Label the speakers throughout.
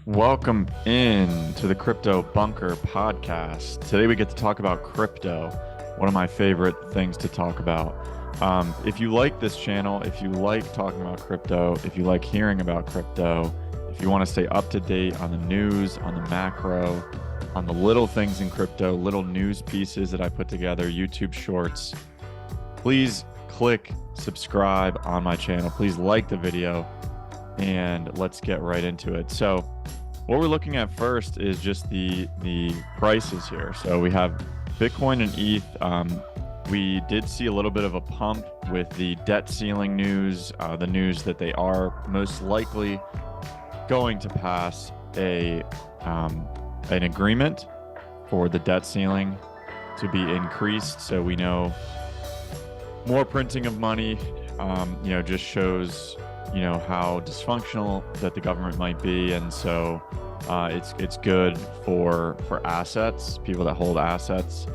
Speaker 1: Welcome in to the Crypto Bunker podcast. Today we get to talk about crypto, one of my favorite things to talk about. If you like this channel, if you like talking about crypto, if you like hearing about crypto, if you want to stay up to date on the news, on the macro, on the little things in crypto, little news pieces that I put together, YouTube shorts, please click subscribe on my channel. Please like the video and let's get right into it. So what we're looking at first is just the prices here. So we have Bitcoin and ETH. We did see a little bit of a pump with the debt ceiling news, the news that they are most likely going to pass an agreement for the debt ceiling to be increased. So we know more printing of money, just shows how dysfunctional that the government might be, and so it's good for assets, people that hold assets.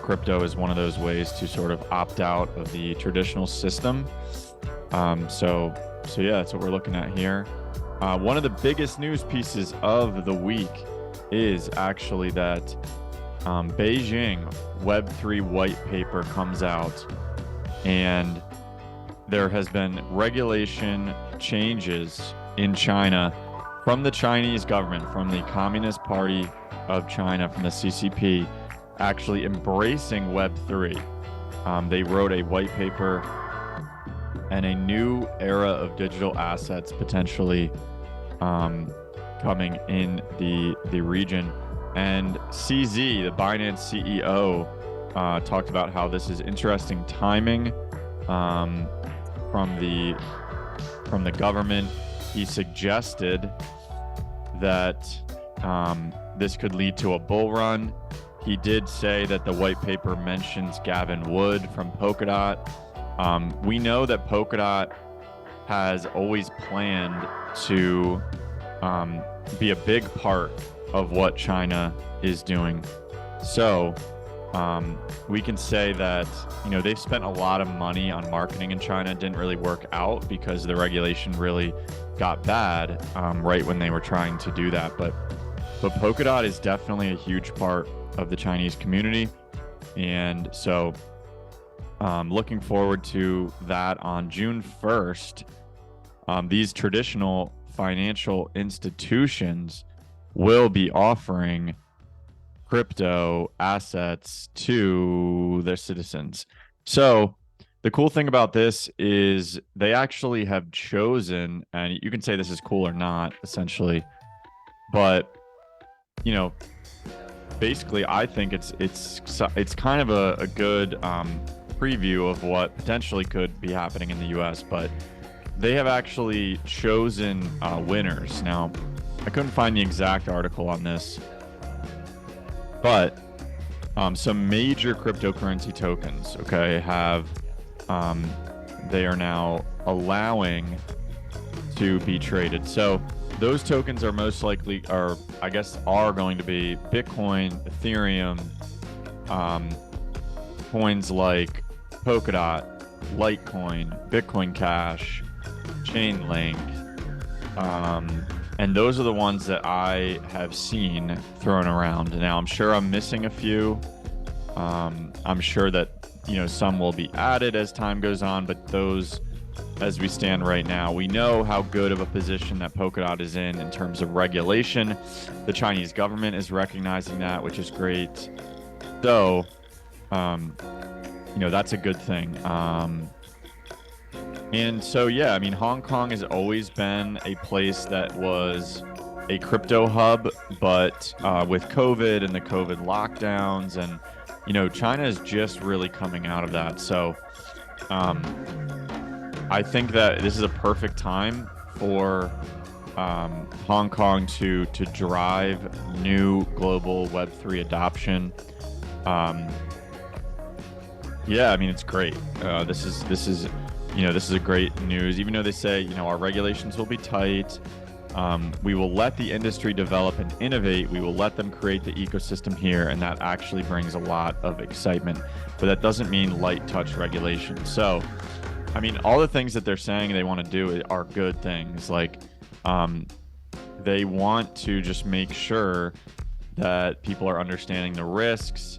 Speaker 1: Crypto is one of those ways to sort of opt out of the traditional system. So yeah, that's what we're looking at here. One of the biggest news pieces of the week is actually that Beijing Web3 white paper comes out, and there has been regulation changes in China from the Chinese government, from the Communist Party of China, from the CCP, actually embracing Web3. They wrote a white paper and a new era of digital assets potentially coming in the region. And CZ, the Binance CEO, talked about how this is interesting timing from the government. He suggested that this could lead to a bull run. He did say that the white paper mentions Gavin Wood from Polkadot. We know that Polkadot has always planned to be a big part of what China is doing. So we can say that they've spent a lot of money on marketing in China. It didn't really work out because the regulation really got bad right when they were trying to do that. But Polkadot is definitely a huge part of the Chinese community, and so looking forward to that on June 1st. These traditional financial institutions will be offering crypto assets to their citizens. So the cool thing about this is they actually have chosen, and you can say this is cool or not, essentially, but basically I think it's kind of a good preview of what potentially could be happening in the US. But they have actually chosen winners. Now, I couldn't find the exact article on this, but some major cryptocurrency tokens, have they are now allowing to be traded. So those tokens are most likely, are going to be Bitcoin, Ethereum, coins like Polkadot, Litecoin, Bitcoin Cash, Chainlink, and those are the ones that I have seen thrown around. Now, I'm sure I'm missing a few. I'm sure that some will be added as time goes on, but those, as we stand right now, we know how good of a position that Polkadot is in terms of regulation. The Chinese government is recognizing that, which is great. So, that's a good thing. And so, yeah, Hong Kong has always been a place that was a crypto hub, but with COVID and the COVID lockdowns, and China is just really coming out of that. So I think that this is a perfect time for Hong Kong to drive new global Web3 adoption. It's great. This is a great news. Even though they say our regulations will be tight, we will let the industry develop and innovate. We will let them create the ecosystem here, and that actually brings a lot of excitement. But that doesn't mean light touch regulation. So I mean, all the things that they're saying they want to do are good things. Like, they want to just make sure that people are understanding the risks.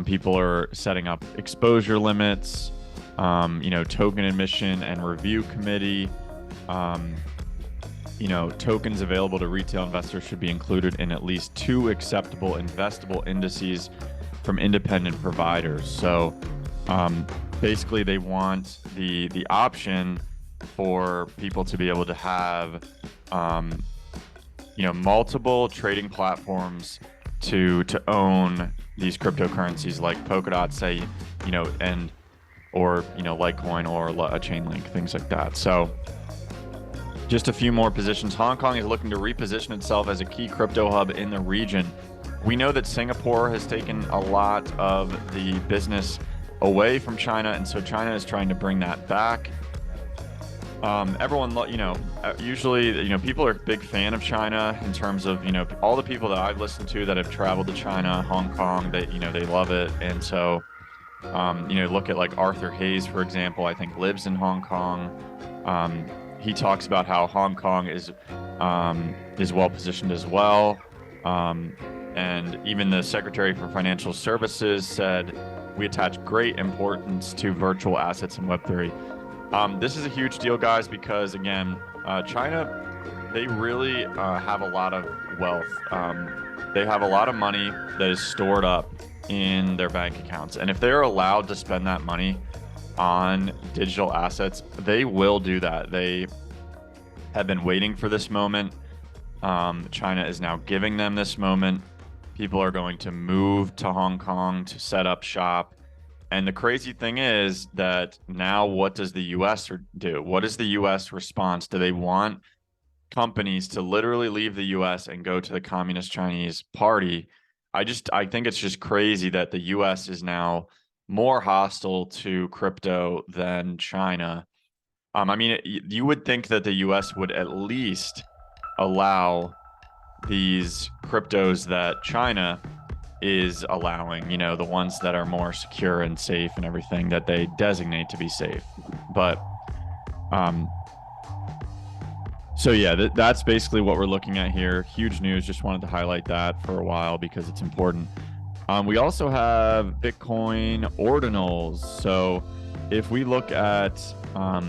Speaker 1: People are setting up exposure limits, token admission and review committee. Tokens available to retail investors should be included in at least 2 acceptable investable indices from independent providers. So basically they want the option for people to be able to have multiple trading platforms to own these cryptocurrencies, like Polkadot, say, or Litecoin or a Chainlink, things like that. So just a few more positions. Hong Kong is looking to reposition itself as a key crypto hub in the region. We know that Singapore has taken a lot of the business away from China, and so China is trying to bring that back. Everyone, usually, people are a big fan of China in terms of, all the people that I've listened to that have traveled to China, Hong Kong, they love it. And so, look at like Arthur Hayes, for example, I think lives in Hong Kong. He talks about how Hong Kong is well positioned as well. And even the Secretary for Financial Services said, we attach great importance to virtual assets in Web3. This is a huge deal, guys, because again, China, they really have a lot of wealth. They have a lot of money that is stored up in their bank accounts. And if they're allowed to spend that money on digital assets, they will do that. They have been waiting for this moment. China is now giving them this moment. People are going to move to Hong Kong to set up shop. And the crazy thing is that now what does the U.S. do? What is the U.S. response? Do they want companies to literally leave the U.S. and go to the Communist Chinese Party? I think it's just crazy that the U.S. is now more hostile to crypto than China. You would think that the U.S. would at least allow these cryptos that China is allowing, the ones that are more secure and safe and everything that they designate to be safe. But so yeah, that's basically what we're looking at here. Huge news. Just wanted to highlight that for a while because it's important. We also have Bitcoin Ordinals. So if we look at, I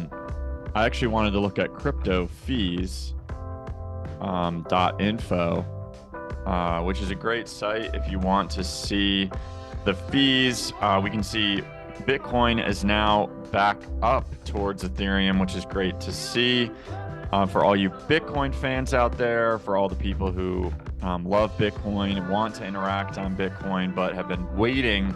Speaker 1: actually wanted to look at crypto fees .info, which is a great site if you want to see the fees. We can see Bitcoin is now back up towards Ethereum, which is great to see. For all you Bitcoin fans out there, for all the people who love Bitcoin, want to interact on Bitcoin, but have been waiting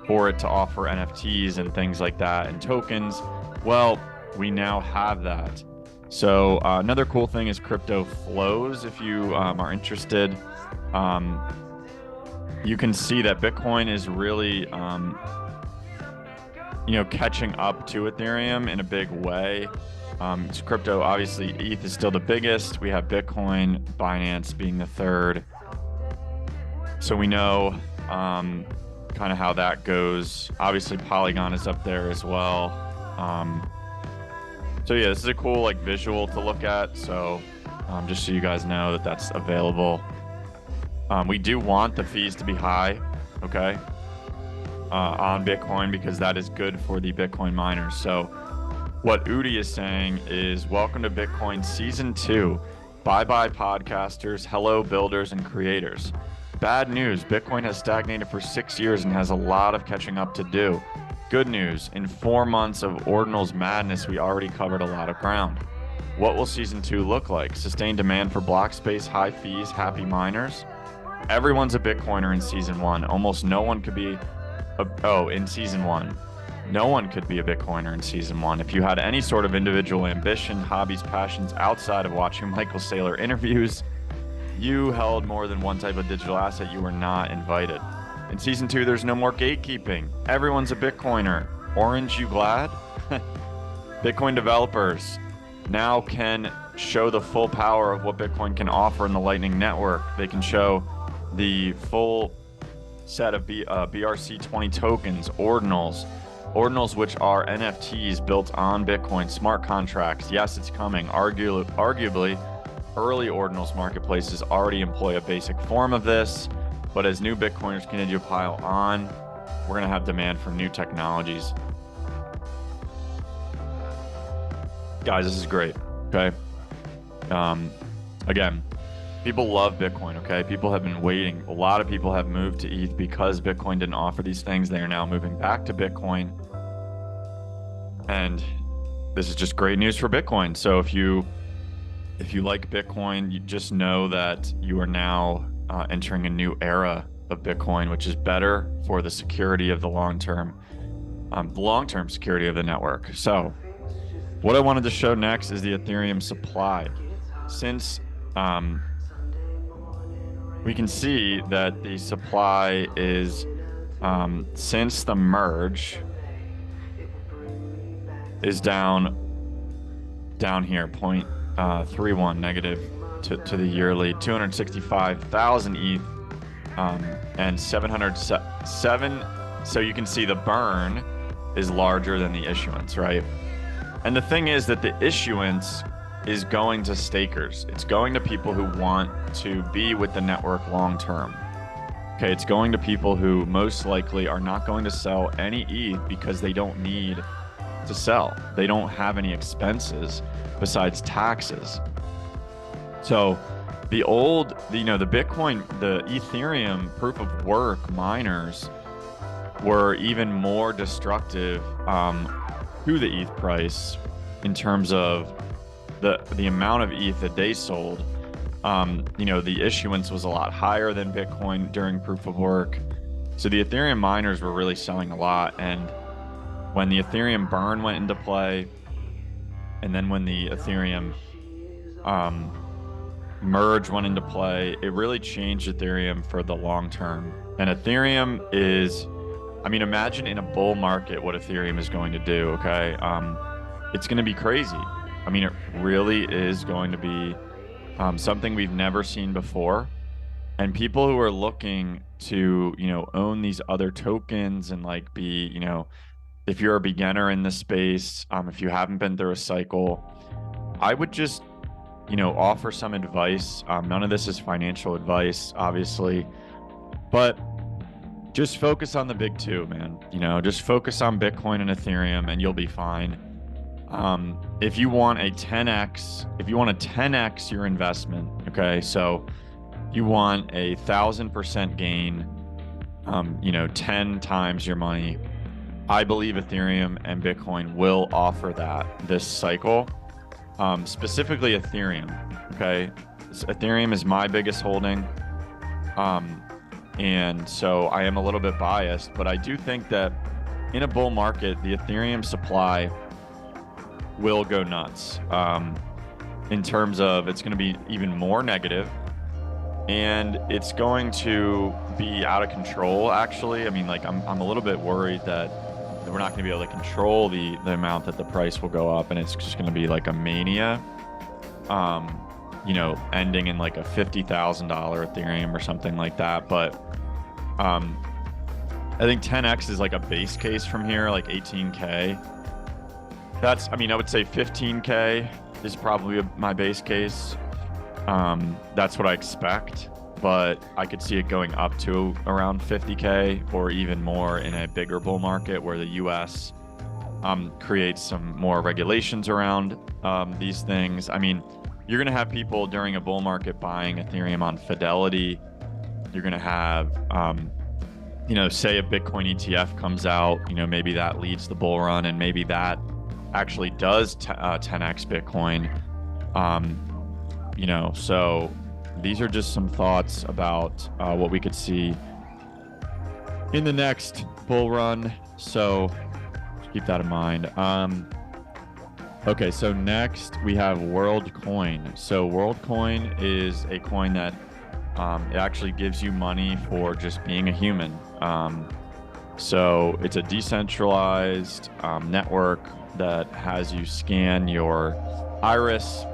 Speaker 1: for it to offer NFTs and things like that and tokens, well, we now have that. So another cool thing is crypto flows. If you are interested, you can see that Bitcoin is really, catching up to Ethereum in a big way. It's crypto, obviously, ETH is still the biggest. We have Bitcoin, Binance being the third. So we know kind of how that goes. Obviously, Polygon is up there as well. So yeah, this is a cool visual to look at. So just so you guys know that that's available. We do want the fees to be high, okay, on Bitcoin, because that is good for the Bitcoin miners. So what Udi is saying is, welcome to Bitcoin Season 2. Bye-bye podcasters, hello builders and creators. Bad news, Bitcoin has stagnated for 6 years and has a lot of catching up to do. Good news, in 4 months of Ordinals madness, we already covered a lot of ground. What will Season 2 look like? Sustained demand for block space, high fees, happy miners? Everyone's a Bitcoiner in Season 1. Almost no one could be... in Season 1. No one could be a Bitcoiner in Season 1. If you had any sort of individual ambition, hobbies, passions outside of watching Michael Saylor interviews, you held more than one type of digital asset, you were not invited. In Season 2, there's no more gatekeeping. Everyone's a Bitcoiner. Orange, you glad? Bitcoin developers now can show the full power of what Bitcoin can offer in the Lightning Network. They can show the full set of BRC20 tokens, Ordinals, Ordinals, which are NFTs built on Bitcoin, smart contracts. Yes, it's coming. Arguably, early Ordinals marketplaces already employ a basic form of this, but as new Bitcoiners continue to pile on, we're going to have demand for new technologies. Guys, this is great, okay? Again, people love Bitcoin, okay? People have been waiting. A lot of people have moved to ETH because Bitcoin didn't offer these things. They are now moving back to Bitcoin. And this is just great news for Bitcoin. So if you like Bitcoin, you just know that you are now entering a new era of Bitcoin, which is better for the security of the long-term security of the network. So what I wanted to show next is the Ethereum supply. Since we can see that the supply is, since the merge, is down here, 0.31 negative to the yearly, 265,000 ETH, and 707. So you can see the burn is larger than the issuance, right? And the thing is that the issuance is going to stakers. It's going to people who want to be with the network long term. Okay, it's going to people who most likely are not going to sell any ETH because they don't need to sell. They don't have any expenses besides taxes. So the Bitcoin, the Ethereum proof of work miners were even more destructive to the ETH price in terms of the amount of ETH that they sold. The issuance was a lot higher than Bitcoin during proof of work. So the Ethereum miners were really selling a lot. And when the Ethereum burn went into play, and then when the Ethereum merge went into play, it really changed Ethereum for the long term. And Ethereum is, imagine in a bull market what Ethereum is going to do, okay? It's going to be crazy. It really is going to be something we've never seen before. And people who are looking to, own these other tokens and be, if you're a beginner in this space, if you haven't been through a cycle, I would just, offer some advice. None of this is financial advice, obviously, but just focus on the big two, man. Just focus on Bitcoin and Ethereum and you'll be fine. If you want to 10x your investment, okay, so you want 1,000% gain, 10 times your money, I believe Ethereum and Bitcoin will offer that this cycle, specifically Ethereum, okay? So Ethereum is my biggest holding, and so I am a little bit biased, but I do think that in a bull market, the Ethereum supply will go nuts, in terms of it's going to be even more negative, and it's going to be out of control, actually. I'm a little bit worried that we're not going to be able to control the amount that the price will go up, and it's just going to be like a mania, ending in like a $50,000 Ethereum or something like that. But I think 10x is like a base case from here, like 18K. That's, I would say 15K is probably my base case. That's what I expect, but I could see it going up to around 50K or even more in a bigger bull market where the US creates some more regulations around these things. You're going to have people during a bull market buying Ethereum on Fidelity. You're going to have, say a Bitcoin ETF comes out, maybe that leads the bull run, and maybe that actually does 10x Bitcoin. So these are just some thoughts about what we could see in the next bull run. So keep that in mind. Okay, so next we have WorldCoin. So WorldCoin is a coin that it actually gives you money for just being a human. So it's a decentralized network that has you scan your iris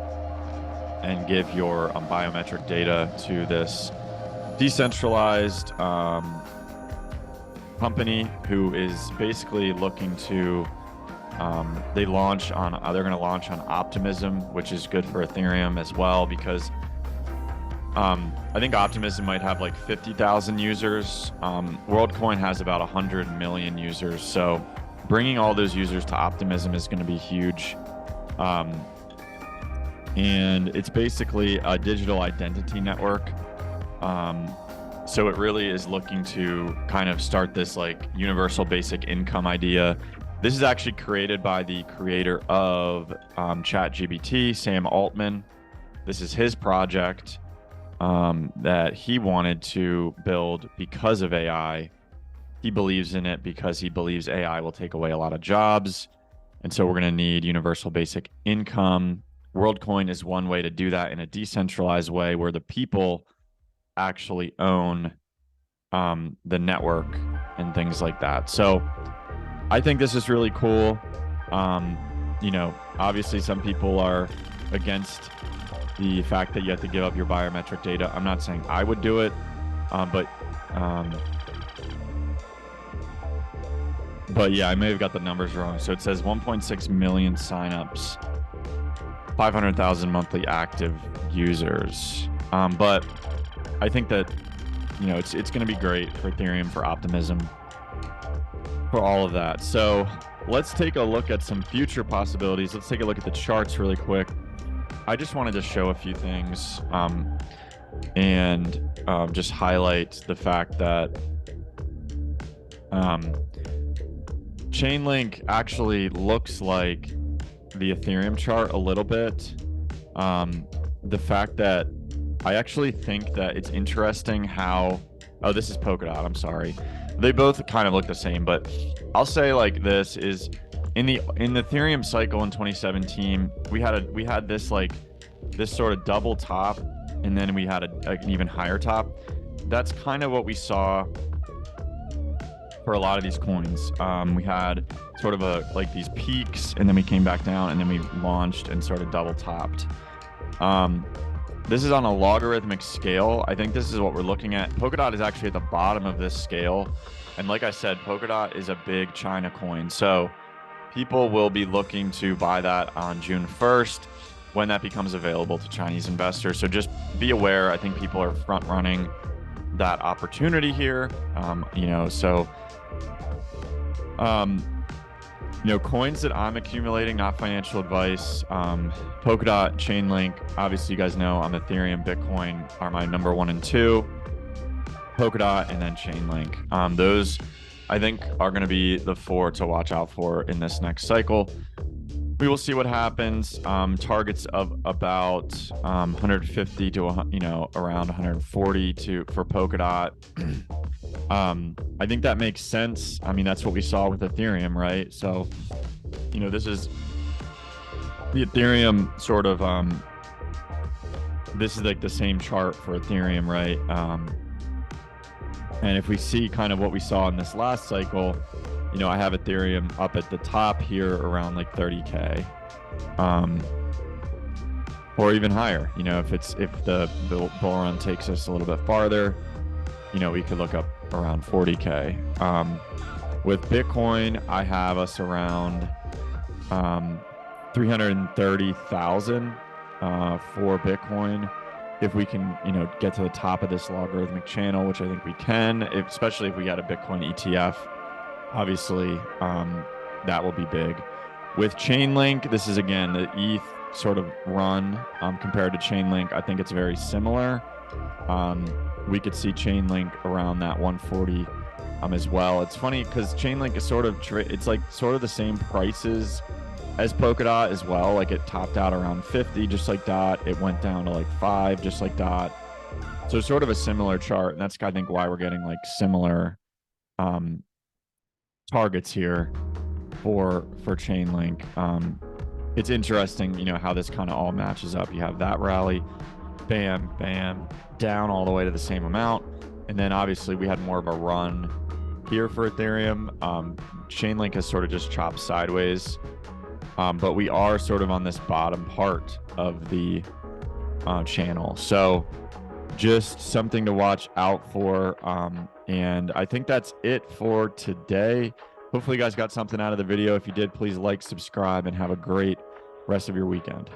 Speaker 1: and give your biometric data to this decentralized company who is basically looking to, they're going to launch on Optimism, which is good for Ethereum as well, because I think Optimism might have like 50,000 users. WorldCoin has about 100 million users. So bringing all those users to Optimism is going to be huge. And it's basically a digital identity network. So it really is looking to kind of start this like universal basic income idea. This is actually created by the creator of ChatGPT, Sam Altman. This is his project that he wanted to build because of AI. He believes in it because he believes AI will take away a lot of jobs. And so we're going to need universal basic income. WorldCoin is one way to do that in a decentralized way where the people actually own the network and things like that. So I think this is really cool. You know, obviously some people are against the fact that you have to give up your biometric data. I'm not saying I would do it, but yeah, I may have got the numbers wrong. So it says 1.6 million signups, 500,000 monthly active users. But I think that, you know, it's going to be great for Ethereum, for Optimism, for all of that. So let's take a look at some future possibilities. Let's take a look at the charts really quick. I just wanted to show a few things and just highlight the fact that Chainlink actually looks like the Ethereum chart a little bit. The fact that I actually think that it's interesting how, oh, this is Polkadot, I'm sorry. They both kind of look the same, but I'll say like this is in the Ethereum cycle in 2017, we had this like this sort of double top, and then we had an even higher top. That's kind of what we saw for a lot of these coins. We had sort of like these peaks, and then we came back down, and then we launched and sort of double topped. This is on a logarithmic scale. I think this is what we're looking at. Polkadot is actually at the bottom of this scale. And like I said, Polkadot is a big China coin. So people will be looking to buy that on June 1st when that becomes available to Chinese investors. So just be aware. I think people are front running that opportunity here. You know, so, you know, coins that I'm accumulating, not financial advice. Polkadot, Chainlink, obviously you guys know I'm Ethereum, Bitcoin are my number 1 and 2. Polkadot and then Chainlink. Those I think are going to be the 4 to watch out for in this next cycle. We will see what happens. Targets of about 150 to, you know, around 140 for Polkadot. I think that makes sense. I mean, that's what we saw with Ethereum, right? So, you know, this is the Ethereum sort of, this is like the same chart for Ethereum, right? And if we see kind of what we saw in this last cycle, you know, I have Ethereum up at the top here around like 30K, or even higher. You know, if the bull run takes us a little bit farther, you know, we could look up around 40K. With Bitcoin, I have us around 330,000 for Bitcoin. If we can, you know, get to the top of this logarithmic channel, which I think we can, especially if we got a Bitcoin ETF, obviously that will be big. With Chainlink, this is again the ETH sort of run compared to Chainlink. I think it's very similar. We could see Chainlink around that 140 as well. It's funny because Chainlink is sort of it's like sort of the same prices as Polkadot as well. Like it topped out around 50, just like Dot. It went down to like 5, just like Dot. So sort of a similar chart, and that's I think why we're getting like similar targets here for Chainlink. It's interesting, you know, how this kind of all matches up. You have that rally, bam, bam, down all the way to the same amount, and then obviously we had more of a run here for Ethereum. Chainlink has sort of just chopped sideways. But we are sort of on this bottom part of the channel. So just something to watch out for. And I think that's it for today. Hopefully you guys got something out of the video. If you did, please like, subscribe, and have a great rest of your weekend.